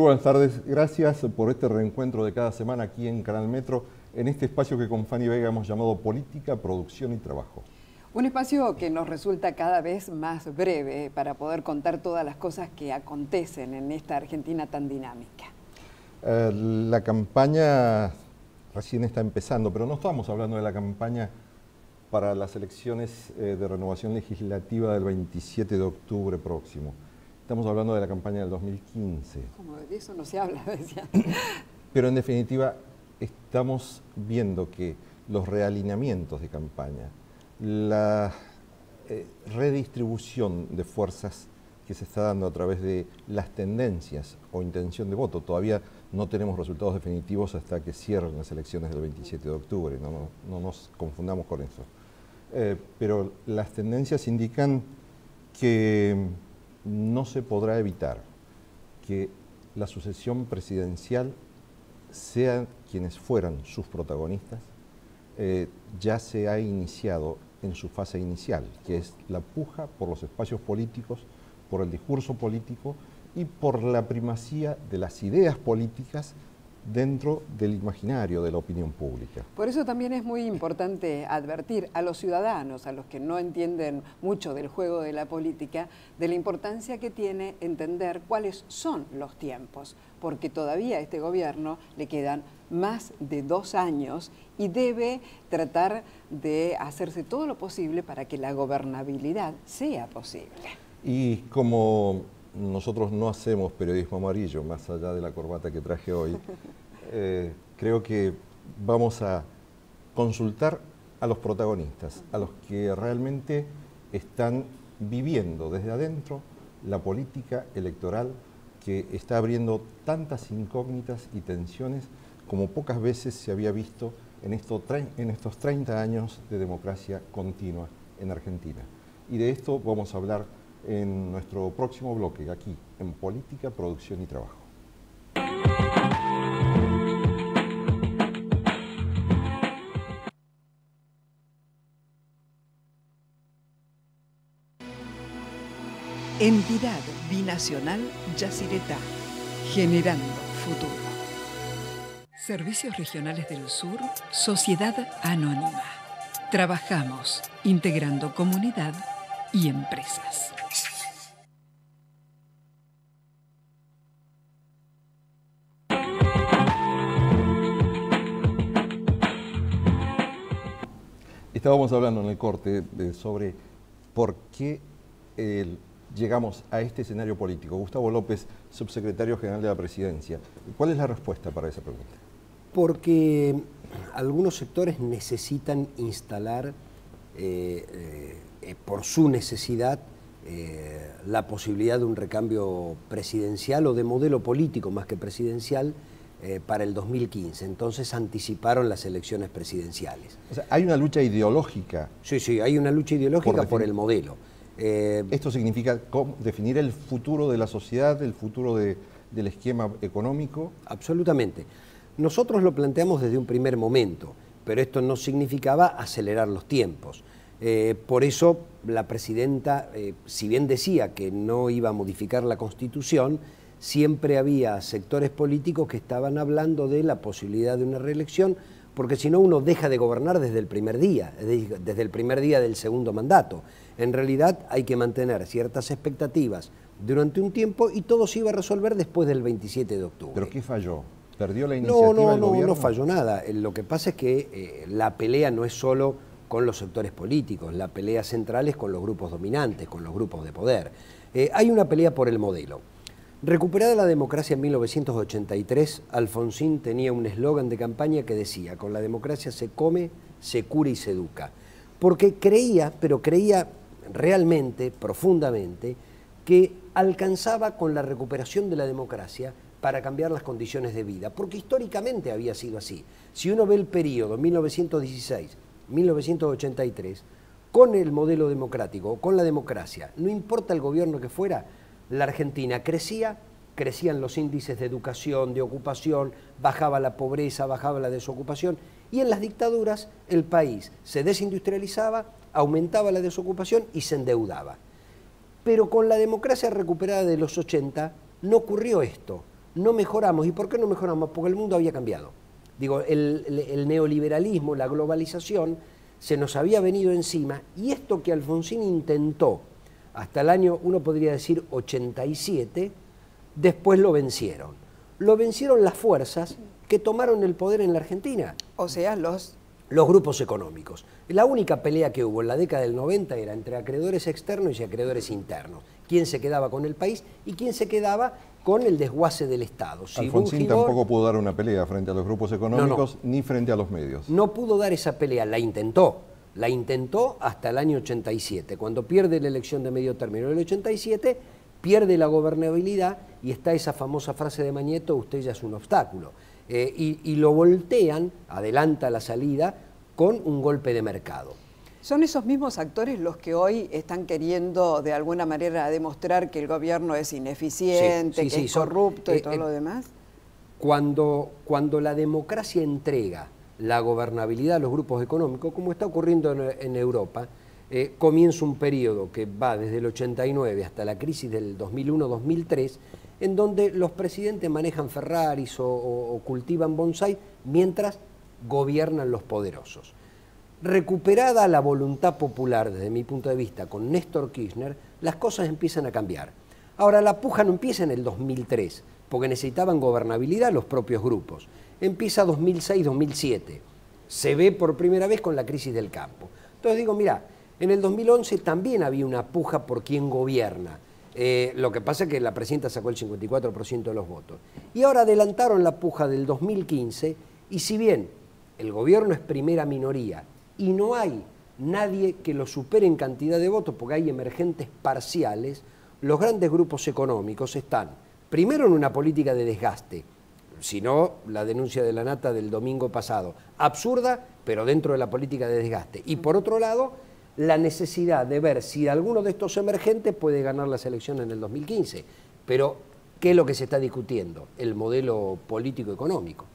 buenas tardes. Gracias por este reencuentro de cada semana aquí en Canal Metro, en este espacio que con Fanny Vega hemos llamado Política, Producción y Trabajo. Un espacio que nos resulta cada vez más breve para poder contar todas las cosas que acontecen en esta Argentina tan dinámica. La campaña recién está empezando, pero no estamos hablando de la campaña para las elecciones de renovación legislativa del 27 de octubre próximo. Estamos hablando de la campaña del 2015. Como de eso no se habla, decía. Pero en definitiva, estamos viendo que los realineamientos de campaña, la redistribución de fuerzas que se está dando a través de las tendencias o intención de voto, todavía no tenemos resultados definitivos hasta que cierren las elecciones del 27 de octubre, no nos confundamos con eso. Pero las tendencias indican que no se podrá evitar que la sucesión presidencial, sean quienes fueran sus protagonistas, ya se ha iniciado en su fase inicial, que es la puja por los espacios políticos, por el discurso político y por la primacía de las ideas políticas dentro del imaginario de la opinión pública. Por eso también es muy importante advertir a los ciudadanos, a los que no entienden mucho del juego de la política, de la importancia que tiene entender cuáles son los tiempos, porque todavía a este gobierno le quedan más de 2 años y debe tratar de hacerse todo lo posible para que la gobernabilidad sea posible. Y como nosotros no hacemos periodismo amarillo, más allá de la corbata que traje hoy, creo que vamos a consultar a los protagonistas, a los que realmente están viviendo desde adentro la política electoral que está abriendo tantas incógnitas y tensiones como pocas veces se había visto en estos 30 años de democracia continua en Argentina. Y de esto vamos a hablar en nuestro próximo bloque, aquí, en Política, Producción y Trabajo. Entidad binacional Yacyretá, generando futuro. Servicios Regionales del Sur, Sociedad Anónima. Trabajamos integrando comunidad y empresas. Estábamos hablando en el corte sobre por qué llegamos a este escenario político. Gustavo López, subsecretario general de la Presidencia. ¿Cuál es la respuesta para esa pregunta? Porque algunos sectores necesitan instalar, por su necesidad, la posibilidad de un recambio presidencial o de modelo político más que presidencial para el 2015. Entonces anticiparon las elecciones presidenciales. O sea, hay una lucha ideológica. Sí, hay una lucha ideológica por el modelo. Esto significa definir el futuro de la sociedad, el futuro del esquema económico. Absolutamente. Nosotros lo planteamos desde un primer momento, pero esto no significaba acelerar los tiempos. Por eso la presidenta, si bien decía que no iba a modificar la Constitución, siempre había sectores políticos que estaban hablando de la posibilidad de una reelección, porque si no uno deja de gobernar desde el primer día del segundo mandato. En realidad hay que mantener ciertas expectativas durante un tiempo y todo se iba a resolver después del 27 de octubre. ¿Pero qué falló? ¿Perdió la iniciativa del gobierno? No falló nada. Lo que pasa es que la pelea no es solo con los sectores políticos, la pelea central es con los grupos dominantes, con los grupos de poder. Hay una pelea por el modelo. Recuperada la democracia en 1983, Alfonsín tenía un eslogan de campaña que decía: con la democracia se come, se cura y se educa. Porque creía realmente, profundamente, que alcanzaba con la recuperación de la democracia para cambiar las condiciones de vida, porque históricamente había sido así. Si uno ve el periodo 1916-1983, con el modelo democrático o con la democracia, no importa el gobierno que fuera, la Argentina crecían los índices de educación, de ocupación, bajaba la pobreza, bajaba la desocupación, y en las dictaduras el país se desindustrializaba, aumentaba la desocupación y se endeudaba. Pero con la democracia recuperada de los 80 no ocurrió esto. no mejoramos. ¿Y por qué no mejoramos? Porque el mundo había cambiado. Digo, el neoliberalismo, la globalización, se nos había venido encima, y esto que Alfonsín intentó hasta el año, uno podría decir, 87, después lo vencieron. Lo vencieron las fuerzas que tomaron el poder en la Argentina. O sea, los grupos económicos. La única pelea que hubo en la década del 90 era entre acreedores externos y acreedores internos. ¿Quién se quedaba con el país y quién se quedaba con el desguace del Estado? Si Alfonsín tampoco pudo dar una pelea frente a los grupos económicos ni frente a los medios. No pudo dar esa pelea, la intentó hasta el año 87, cuando pierde la elección de medio término. En el 87 pierde la gobernabilidad y está esa famosa frase de Mañeto: usted ya es un obstáculo. Y lo voltean, adelanta la salida con un golpe de mercado. ¿Son esos mismos actores los que hoy están queriendo de alguna manera demostrar que el gobierno es ineficiente, que es corrupto y todo lo demás? Cuando la democracia entrega la gobernabilidad a los grupos económicos, como está ocurriendo en Europa, comienza un periodo que va desde el 89 hasta la crisis del 2001-2003, en donde los presidentes manejan Ferraris o cultivan bonsái mientras gobiernan los poderosos. Recuperada la voluntad popular, desde mi punto de vista, con Néstor Kirchner, las cosas empiezan a cambiar. Ahora, la puja no empieza en el 2003, porque necesitaban gobernabilidad los propios grupos. Empieza 2006-2007. Se ve por primera vez con la crisis del campo. Entonces digo, mira, en el 2011 también había una puja por quién gobierna. Lo que pasa es que la presidenta sacó el 54% de los votos. Y ahora adelantaron la puja del 2015, y si bien el gobierno es primera minoría y no hay nadie que lo supere en cantidad de votos, porque hay emergentes parciales, los grandes grupos económicos están primero en una política de desgaste, si no la denuncia de la Nata del domingo pasado, absurda, pero dentro de la política de desgaste. Y por otro lado, la necesidad de ver si alguno de estos emergentes puede ganar las elecciones en el 2015. Pero, ¿qué es lo que se está discutiendo? El modelo político-económico.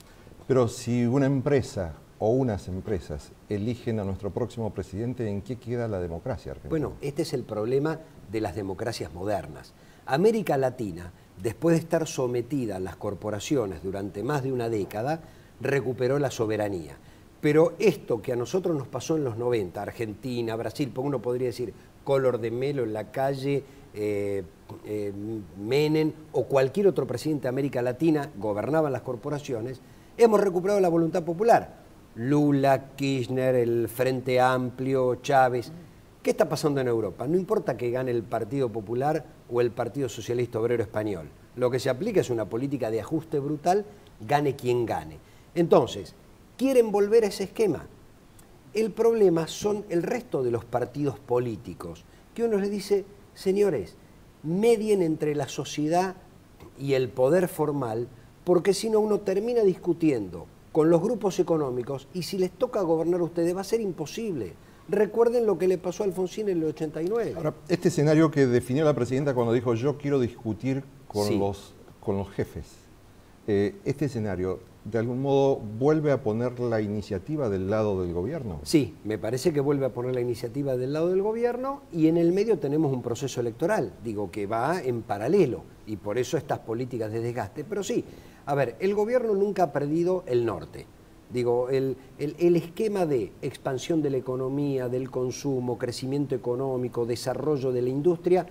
Pero si una empresa o unas empresas eligen a nuestro próximo presidente, ¿en qué queda la democracia argentina? Bueno, este es el problema de las democracias modernas. América Latina, después de estar sometida a las corporaciones durante más de una década, recuperó la soberanía. Pero esto que a nosotros nos pasó en los 90, Argentina, Brasil, porque uno podría decir Collor de Mello en la calle, Menem o cualquier otro presidente de América Latina gobernaban las corporaciones, hemos recuperado la voluntad popular. Lula, Kirchner, el Frente Amplio, Chávez. ¿Qué está pasando en Europa? No importa que gane el Partido Popular o el Partido Socialista Obrero Español. Lo que se aplica es una política de ajuste brutal, gane quien gane. Entonces, ¿quieren volver a ese esquema? El problema son el resto de los partidos políticos, que uno les dice, señores, medien entre la sociedad y el poder formal, porque si no uno termina discutiendo con los grupos económicos y si les toca gobernar a ustedes va a ser imposible. Recuerden lo que le pasó a Alfonsín en el 89. Ahora, este escenario que definió la presidenta cuando dijo yo quiero discutir con los jefes, este escenario de algún modo vuelve a poner la iniciativa del lado del gobierno. Sí, me parece que vuelve a poner la iniciativa del lado del gobierno, y en el medio tenemos un proceso electoral, digo, que va en paralelo, y por eso estas políticas de desgaste. Pero sí, a ver, el gobierno nunca ha perdido el norte. Digo, el esquema de expansión de la economía, del consumo, crecimiento económico, desarrollo de la industria,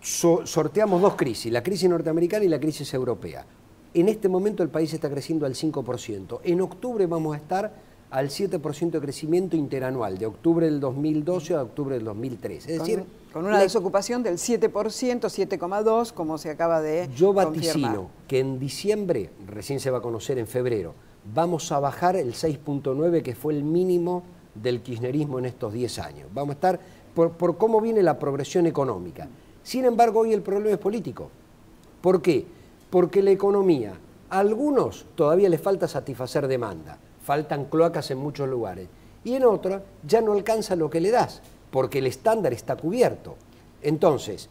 sorteamos dos crisis, la crisis norteamericana y la crisis europea. En este momento el país está creciendo al 5%. En octubre vamos a estar al 7% de crecimiento interanual, de octubre del 2012 a octubre del 2013. Es decir, con una desocupación del 7%, 7,2%, como se acaba de yo confirmar. vaticino que en diciembre, recién se va a conocer en febrero, vamos a bajar el 6,9%, que fue el mínimo del kirchnerismo en estos 10 años. Vamos a estar por cómo viene la progresión económica. Sin embargo, hoy el problema es político. ¿Por qué? Porque la economía, a algunos todavía les falta satisfacer demanda, faltan cloacas en muchos lugares, y en otros ya no alcanza lo que le das, porque el estándar está cubierto. Entonces,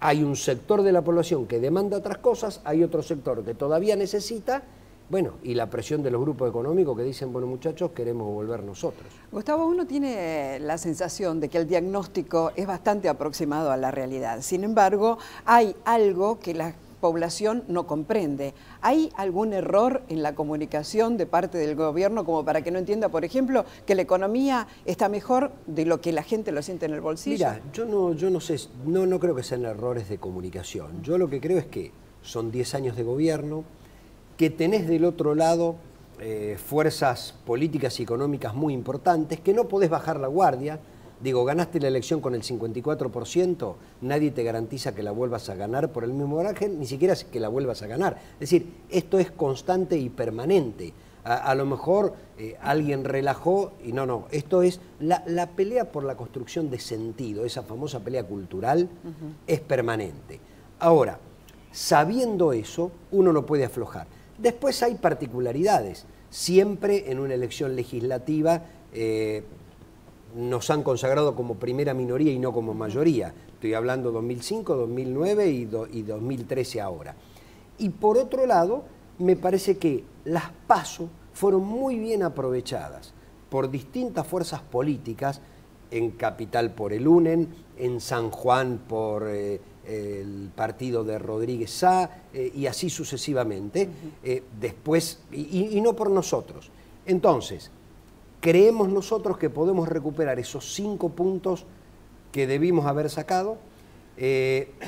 hay un sector de la población que demanda otras cosas, hay otro sector que todavía necesita. Bueno, y la presión de los grupos económicos que dicen, bueno muchachos, queremos volver nosotros. Gustavo, uno tiene la sensación de que el diagnóstico es bastante aproximado a la realidad. Sin embargo, hay algo que la población no comprende. ¿Hay algún error en la comunicación de parte del gobierno como para que no entienda, por ejemplo, que la economía está mejor de lo que la gente lo siente en el bolsillo? Mira, yo no sé, no creo que sean errores de comunicación. Yo lo que creo es que son 10 años de gobierno, que tenés del otro lado fuerzas políticas y económicas muy importantes, que no podés bajar la guardia. Digo, ganaste la elección con el 54%, nadie te garantiza que la vuelvas a ganar por el mismo margen, ni siquiera que la vuelvas a ganar. Es decir, esto es constante y permanente. A lo mejor alguien relajó y no, esto es la pelea por la construcción de sentido, esa famosa pelea cultural, es permanente. Ahora, sabiendo eso, uno no puede aflojar. Después hay particularidades. Siempre en una elección legislativa nos han consagrado como primera minoría y no como mayoría. Estoy hablando 2005, 2009 y 2013 ahora. Y por otro lado, me parece que las PASO fueron muy bien aprovechadas por distintas fuerzas políticas, en Capital por el UNEN, en San Juan por el partido de Rodríguez Sá, y así sucesivamente, después, y no por nosotros. Entonces, creemos nosotros que podemos recuperar esos 5 puntos que debimos haber sacado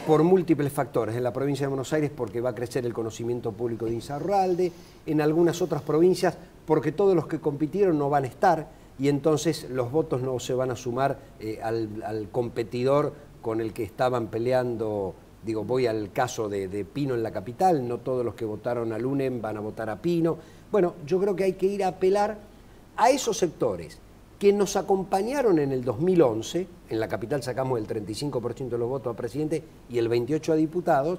por múltiples factores. En la provincia de Buenos Aires porque va a crecer el conocimiento público de Insaurralde, en algunas otras provincias porque todos los que compitieron no van a estar y entonces los votos no se van a sumar al competidor con el que estaban peleando. Digo, voy al caso de Pino en la capital, no todos los que votaron al UNEM van a votar a Pino. Bueno, yo creo que hay que ir a apelar a esos sectores que nos acompañaron en el 2011, en la capital sacamos el 35% de los votos a presidente y el 28% a diputados,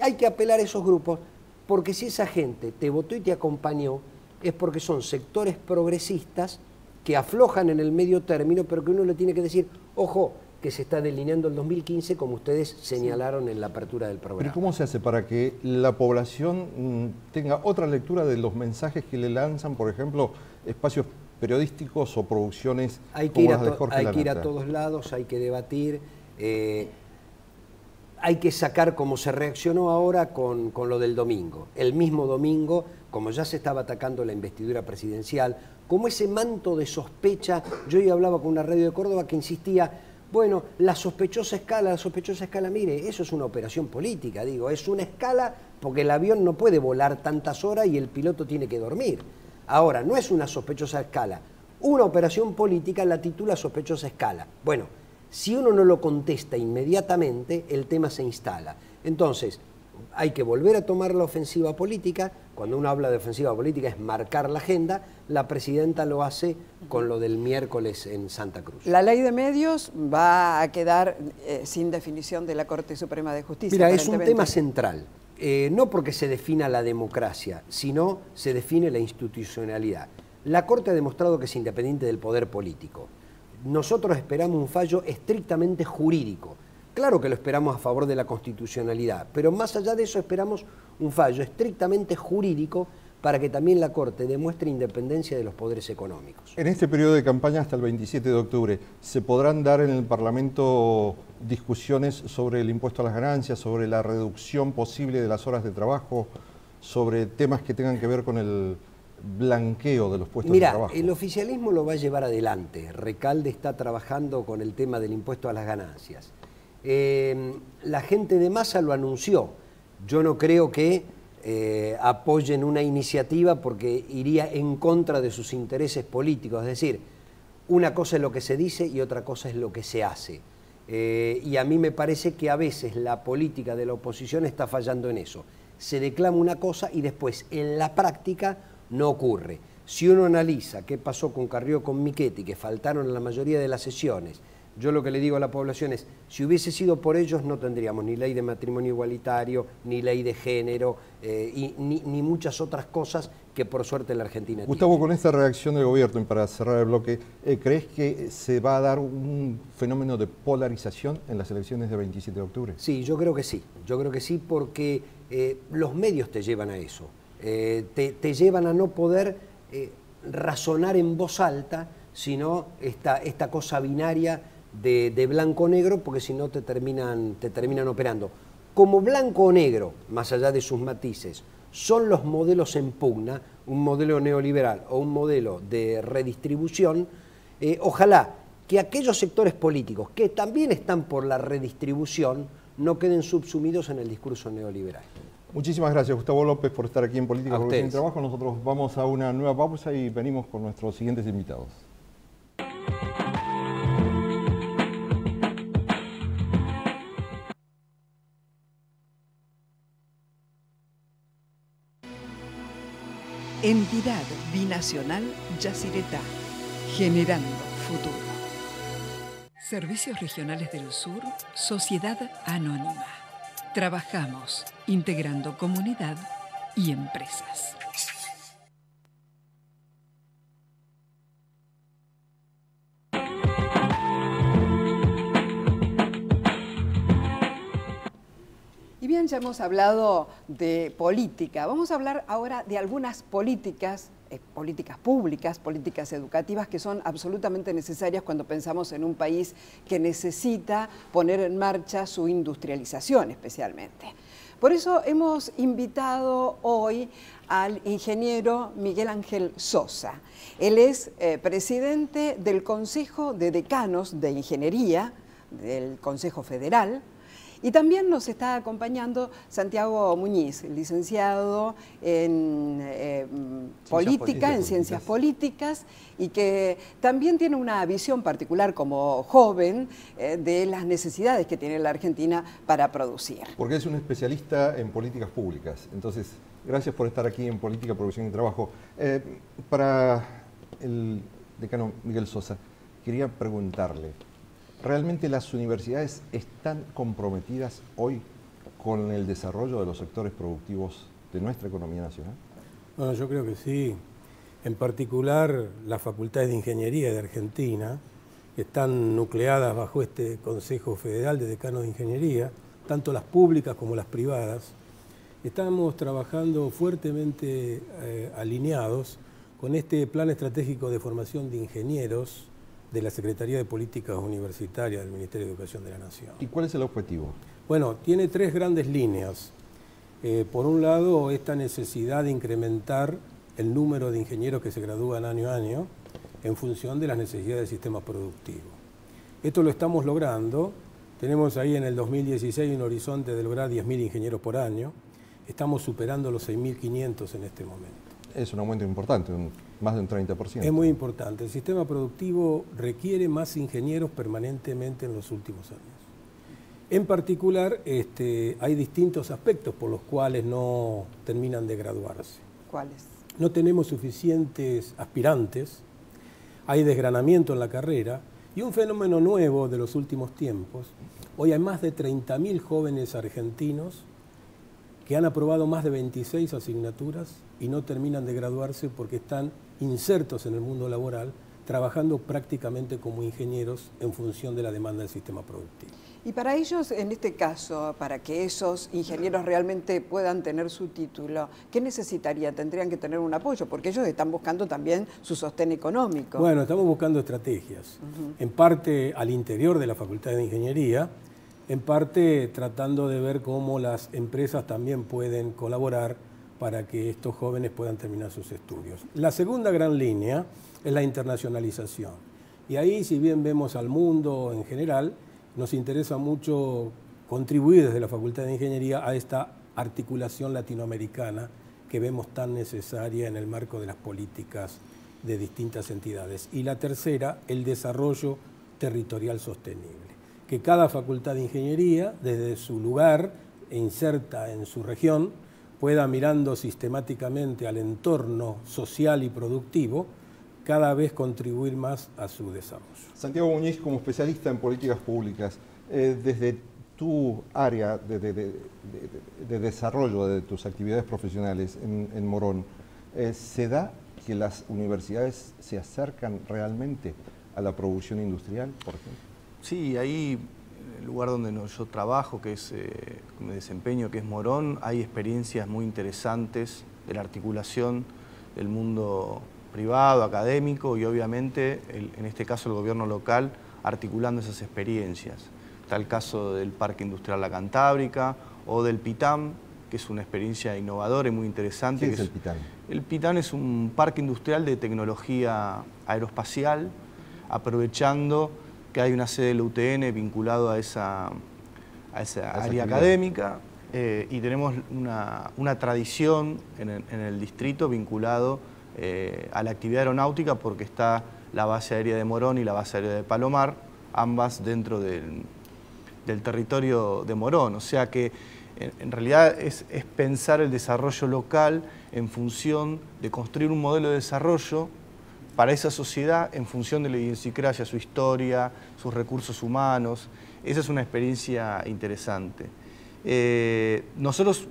hay que apelar a esos grupos, porque si esa gente te votó y te acompañó, es porque son sectores progresistas que aflojan en el medio término, pero que uno le tiene que decir, ojo, que se está delineando el 2015, como ustedes señalaron en la apertura del programa. ¿Pero cómo se hace para que la población tenga otra lectura de los mensajes que le lanzan, por ejemplo, espacios periodísticos o producciones como las de Jorge Lanata? Hay que ir a todos lados, hay que debatir, hay que sacar como se reaccionó ahora con lo del domingo. El mismo domingo, como ya se estaba atacando la investidura presidencial, como ese manto de sospecha, yo hoy hablaba con una radio de Córdoba que insistía, bueno, la sospechosa escala, mire, eso es una operación política, digo, es una escala porque el avión no puede volar tantas horas y el piloto tiene que dormir. Ahora, no es una sospechosa escala, una operación política la titula sospechosa escala. Bueno, si uno no lo contesta inmediatamente, el tema se instala. Entonces, hay que volver a tomar la ofensiva política. Cuando uno habla de ofensiva política es marcar la agenda. La presidenta lo hace con lo del miércoles en Santa Cruz. La ley de medios va a quedar sin definición de la Corte Suprema de Justicia. Mira, es un tema central. No porque se defina la democracia, sino se define la institucionalidad. La Corte ha demostrado que es independiente del poder político. Nosotros esperamos un fallo estrictamente jurídico. Claro que lo esperamos a favor de la constitucionalidad, pero más allá de eso esperamos un fallo estrictamente jurídico para que también la Corte demuestre independencia de los poderes económicos. En este periodo de campaña hasta el 27 de octubre, ¿se podrán dar en el Parlamento discusiones sobre el impuesto a las ganancias, sobre la reducción posible de las horas de trabajo, sobre temas que tengan que ver con el blanqueo de los puestos de trabajo? Mira, el oficialismo lo va a llevar adelante. Recalde está trabajando con el tema del impuesto a las ganancias. La gente de Massa lo anunció. Yo no creo que apoyen una iniciativa porque iría en contra de sus intereses políticos. Es decir, una cosa es lo que se dice y otra cosa es lo que se hace. Y a mí me parece que a veces la política de la oposición está fallando en eso. Se declama una cosa y después en la práctica no ocurre. Si uno analiza qué pasó con Carrió, con Michetti, que faltaron en la mayoría de las sesiones, yo lo que le digo a la población es, si hubiese sido por ellos no tendríamos ni ley de matrimonio igualitario, ni ley de género, ni muchas otras cosas que por suerte la Argentina Gustavo, tiene. con esta reacción del gobierno, y para cerrar el bloque, ¿crees que se va a dar un fenómeno de polarización en las elecciones del 27 de octubre? Sí, yo creo que sí porque los medios te llevan a eso. te llevan a no poder razonar en voz alta, sino esta cosa binaria de blanco o negro, porque si no te terminan operando. Como blanco o negro, más allá de sus matices, son los modelos en pugna, un modelo neoliberal o un modelo de redistribución, ojalá que aquellos sectores políticos que también están por la redistribución no queden subsumidos en el discurso neoliberal. Muchísimas gracias, Gustavo López, por estar aquí en Política, Producción y Trabajo. Nosotros vamos a una nueva pausa y venimos con nuestros siguientes invitados. Entidad binacional Yacyretá, generando futuro. Servicios Regionales del Sur, Sociedad Anónima. Trabajamos integrando comunidad y empresas. Y bien, ya hemos hablado de política. Vamos a hablar ahora de algunas políticas públicas, políticas educativas que son absolutamente necesarias cuando pensamos en un país que necesita poner en marcha su industrialización especialmente. Por eso hemos invitado hoy al ingeniero Miguel Ángel Sosa. Él es presidente del Consejo de Decanos de Ingeniería del Consejo Federal. Y también nos está acompañando Santiago Muñiz, licenciado en política, en ciencias políticas, y que también tiene una visión particular como joven de las necesidades que tiene la Argentina para producir. Porque es un especialista en políticas públicas. Entonces, gracias por estar aquí en Política, Producción y Trabajo. Para el decano Miguel Sosa, quería preguntarle, ¿realmente las universidades están comprometidas hoy con el desarrollo de los sectores productivos de nuestra economía nacional? Bueno, yo creo que sí. En particular, las facultades de ingeniería de Argentina, que están nucleadas bajo este Consejo Federal de Decanos de Ingeniería, tanto las públicas como las privadas, estamos trabajando fuertemente alineados con este Plan Estratégico de Formación de Ingenieros de la Secretaría de Políticas Universitarias del Ministerio de Educación de la Nación. ¿Y cuál es el objetivo? Bueno, tiene tres grandes líneas. Por un lado, esta necesidad de incrementar el número de ingenieros que se gradúan año a año en función de las necesidades del sistema productivo. Esto lo estamos logrando. Tenemos ahí en el 2016 un horizonte de lograr 10.000 ingenieros por año. Estamos superando los 6.500 en este momento. Es un aumento importante, más de un 30%. Es muy importante. El sistema productivo requiere más ingenieros permanentemente en los últimos años. En particular, hay distintos aspectos por los cuales no terminan de graduarse. ¿Cuáles? No tenemos suficientes aspirantes, hay desgranamiento en la carrera y un fenómeno nuevo de los últimos tiempos. Hoy hay más de 30.000 jóvenes argentinos que han aprobado más de 26 asignaturas y no terminan de graduarse porque están insertos en el mundo laboral, trabajando prácticamente como ingenieros en función de la demanda del sistema productivo. Y para ellos, en este caso, para que esos ingenieros realmente puedan tener su título, ¿qué necesitaría? Tendrían que tener un apoyo, porque ellos están buscando también su sostén económico. Bueno, estamos buscando estrategias, en parte al interior de la Facultad de Ingeniería, en parte tratando de ver cómo las empresas también pueden colaborar para que estos jóvenes puedan terminar sus estudios. La segunda gran línea es la internacionalización. Y ahí, si bien vemos al mundo en general, nos interesa mucho contribuir desde la Facultad de Ingeniería a esta articulación latinoamericana que vemos tan necesaria en el marco de las políticas de distintas entidades. Y la tercera, el desarrollo territorial sostenible. Que cada Facultad de Ingeniería, desde su lugar e inserta en su región, pueda, mirando sistemáticamente al entorno social y productivo, cada vez contribuir más a su desarrollo. Santiago Muñiz, como especialista en políticas públicas, desde tu área de desarrollo de tus actividades profesionales en Morón, ¿se da que las universidades se acercan realmente a la producción industrial, por ejemplo? Sí, ahí, en el lugar donde yo trabajo, que es, me desempeño, que es Morón, hay experiencias muy interesantes de la articulación del mundo privado, académico y obviamente, en este caso el gobierno local, articulando esas experiencias. Está el caso del Parque Industrial La Cantábrica o del PITAM, que es una experiencia innovadora y muy interesante. ¿Qué es el PITAM? El PITAM es un parque industrial de tecnología aeroespacial, aprovechando que hay una sede de la UTN vinculado a esa área académica, y tenemos una tradición en el distrito vinculado a la actividad aeronáutica, porque está la base aérea de Morón y la base aérea de Palomar, ambas dentro del territorio de Morón. O sea que en realidad es pensar el desarrollo local en función de construir un modelo de desarrollo para esa sociedad en función de la idiosincrasia, su historia, sus recursos humanos. Esa es una experiencia interesante. Nosotros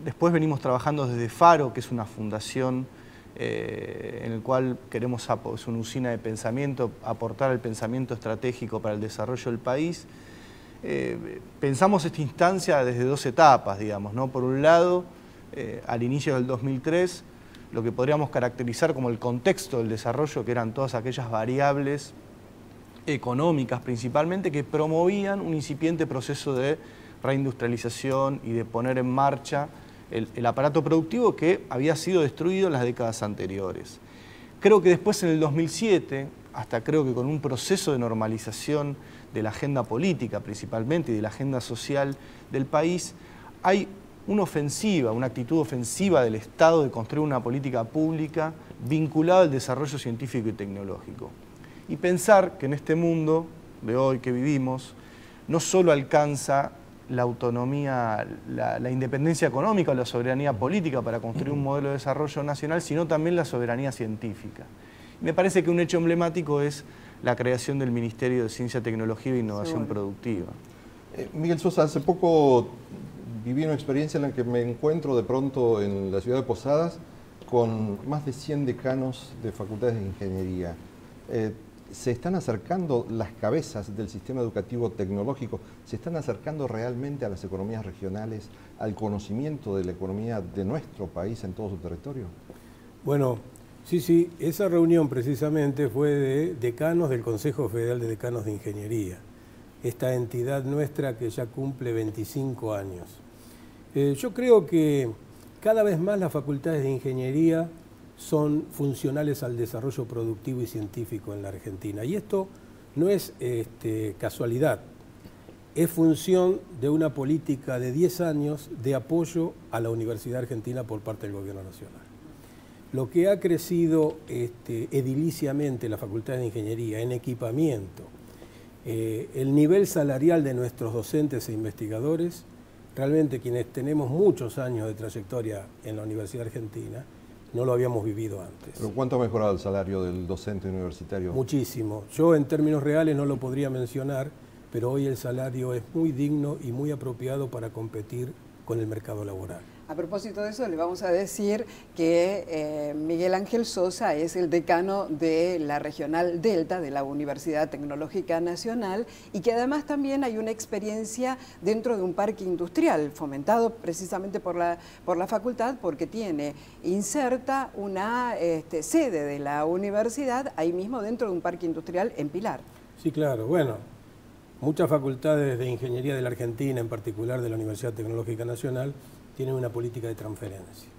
después venimos trabajando desde Faro, que es una fundación en el cual queremos, es una usina de pensamiento, aportar el pensamiento estratégico para el desarrollo del país. Pensamos esta instancia desde dos etapas, digamos, ¿no? Por un lado, al inicio del 2003, lo que podríamos caracterizar como el contexto del desarrollo, que eran todas aquellas variables económicas principalmente, que promovían un incipiente proceso de reindustrialización y de poner en marcha el aparato productivo que había sido destruido en las décadas anteriores. Creo que después, en el 2007, hasta creo que con un proceso de normalización de la agenda política principalmente y de la agenda social del país, hay una actitud ofensiva del Estado de construir una política pública vinculada al desarrollo científico y tecnológico. Y pensar que en este mundo de hoy que vivimos, no solo alcanza la autonomía, la independencia económica o la soberanía política para construir un modelo de desarrollo nacional, sino también la soberanía científica. Y me parece que un hecho emblemático es la creación del Ministerio de Ciencia, Tecnología e Innovación Productiva. Miguel Sosa, hace poco viví una experiencia en la que me encuentro de pronto en la ciudad de Posadas con más de 100 decanos de facultades de ingeniería. ¿Se están acercando las cabezas del sistema educativo tecnológico? ¿Se están acercando realmente a las economías regionales, al conocimiento de la economía de nuestro país en todo su territorio? Bueno, sí, esa reunión precisamente fue de decanos del Consejo Federal de Decanos de Ingeniería, esta entidad nuestra que ya cumple 25 años. Yo creo que cada vez más las facultades de ingeniería son funcionales al desarrollo productivo y científico en la Argentina. Y esto no es casualidad, es función de una política de 10 años de apoyo a la Universidad Argentina por parte del Gobierno Nacional. Lo que ha crecido ediliciamente la Facultad de Ingeniería en equipamiento, el nivel salarial de nuestros docentes e investigadores, realmente quienes tenemos muchos años de trayectoria en la Universidad Argentina, no lo habíamos vivido antes. ¿Pero cuánto ha mejorado el salario del docente universitario? Muchísimo. Yo en términos reales no lo podría mencionar, pero hoy el salario es muy digno y muy apropiado para competir con el mercado laboral. A propósito de eso, le vamos a decir que Miguel Ángel Sosa es el decano de la Regional Delta de la Universidad Tecnológica Nacional y que además también hay una experiencia dentro de un parque industrial fomentado precisamente por la facultad, porque tiene inserta una sede de la universidad ahí mismo dentro de un parque industrial en Pilar. Sí, claro. Bueno, muchas facultades de ingeniería de la Argentina, en particular de la Universidad Tecnológica Nacional, tienen una política de transferencia.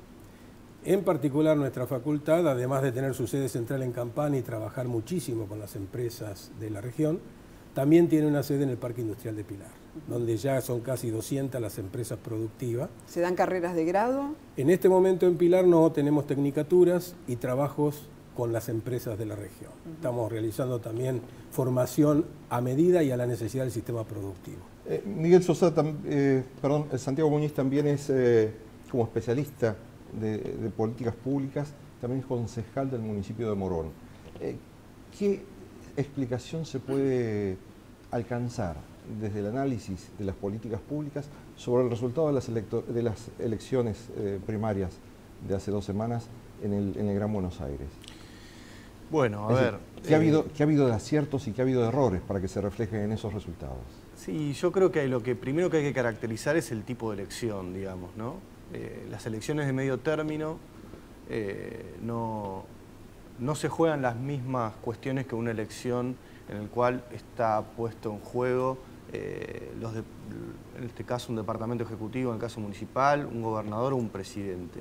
En particular nuestra facultad, además de tener su sede central en Campana y trabajar muchísimo con las empresas de la región, también tiene una sede en el Parque Industrial de Pilar, donde ya son casi 200 las empresas productivas. ¿Se dan carreras de grado? En este momento en Pilar no tenemos tecnicaturas y trabajos con las empresas de la región. Estamos realizando también formación a medida y a la necesidad del sistema productivo. Miguel Sosa, Santiago Muñiz también es como especialista de políticas públicas, también es concejal del municipio de Morón. ¿Qué explicación se puede alcanzar desde el análisis de las políticas públicas sobre el resultado de las elecciones primarias de hace 2 semanas en el Gran Buenos Aires? Bueno, a ver... ¿Qué ha habido de aciertos y qué ha habido de errores para que se reflejen en esos resultados? Sí, yo creo que lo que primero que hay que caracterizar es el tipo de elección, digamos, ¿no? las elecciones de medio término no se juegan las mismas cuestiones que una elección en el cual está puesto en juego, en este caso un departamento ejecutivo, en el caso municipal, un gobernador o un presidente.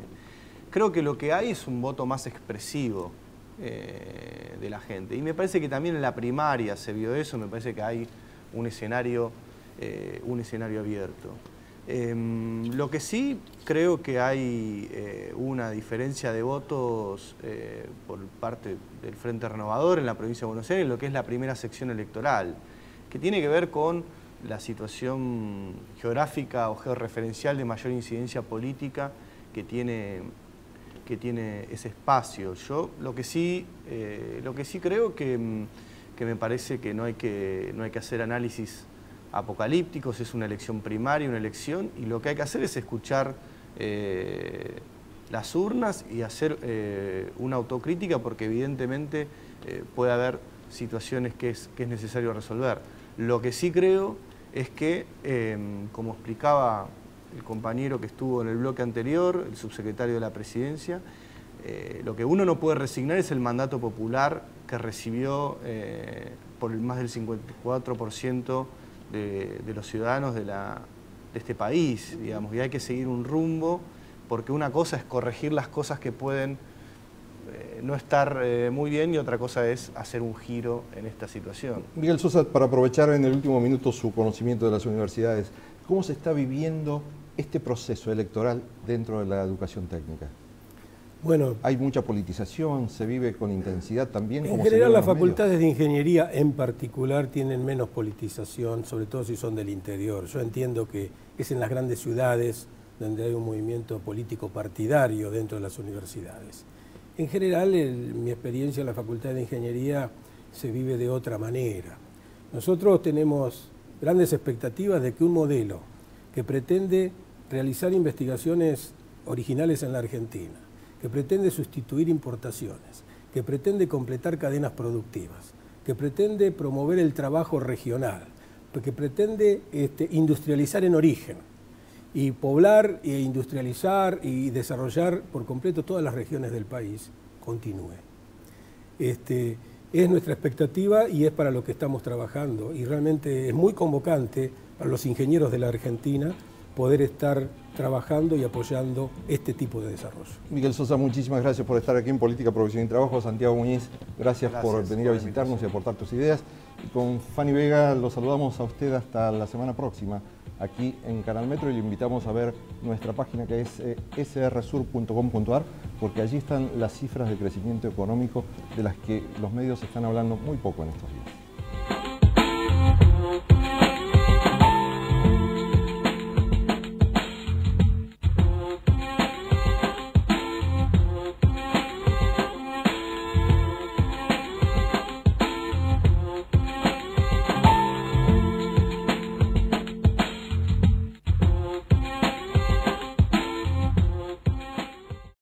Creo que lo que hay es un voto más expresivo de la gente. Y me parece que también en la primaria se vio eso, me parece que hay un escenario abierto. Lo que sí creo que hay una diferencia de votos por parte del Frente Renovador en la provincia de Buenos Aires, en lo que es la primera sección electoral, que tiene que ver con la situación geográfica o georreferencial de mayor incidencia política que tiene ese espacio. Yo lo que sí creo que me parece que no hay que hacer análisis apocalípticos, es una elección primaria, una elección, y lo que hay que hacer es escuchar las urnas y hacer una autocrítica, porque evidentemente puede haber situaciones que es necesario resolver. Lo que sí creo es que, como explicaba el compañero que estuvo en el bloque anterior, el subsecretario de la Presidencia, lo que uno no puede resignar es el mandato popular que recibió por más del 54% de los ciudadanos de este país, digamos, y hay que seguir un rumbo, porque una cosa es corregir las cosas que pueden no estar muy bien, y otra cosa es hacer un giro en esta situación. Miguel Sosa, para aprovechar en el último minuto su conocimiento de las universidades, ¿cómo se está viviendo este proceso electoral dentro de la educación técnica? Bueno, hay mucha politización, se vive con intensidad también. En general las facultades de ingeniería en particular tienen menos politización, sobre todo si son del interior. Yo entiendo que es en las grandes ciudades donde hay un movimiento político partidario dentro de las universidades. En general, mi experiencia en la Facultad de Ingeniería se vive de otra manera. Nosotros tenemos grandes expectativas de que un modelo que pretende realizar investigaciones originales en la Argentina, que pretende sustituir importaciones, que pretende completar cadenas productivas, que pretende promover el trabajo regional, que pretende industrializar en origen y poblar e industrializar y desarrollar por completo todas las regiones del país, continúe. Es nuestra expectativa y es para lo que estamos trabajando, y realmente es muy convocante para los ingenieros de la Argentina poder estar trabajando y apoyando este tipo de desarrollo. Miguel Sosa, muchísimas gracias por estar aquí en Política, Profesión y Trabajo. Santiago Muñiz, gracias por venir a visitarnos y aportar tus ideas. Y con Fanny Vega lo saludamos a usted hasta la semana próxima aquí en Canal Metro, y le invitamos a ver nuestra página, que es srsur.com.ar, porque allí están las cifras de crecimiento económico de las que los medios están hablando muy poco en estos días.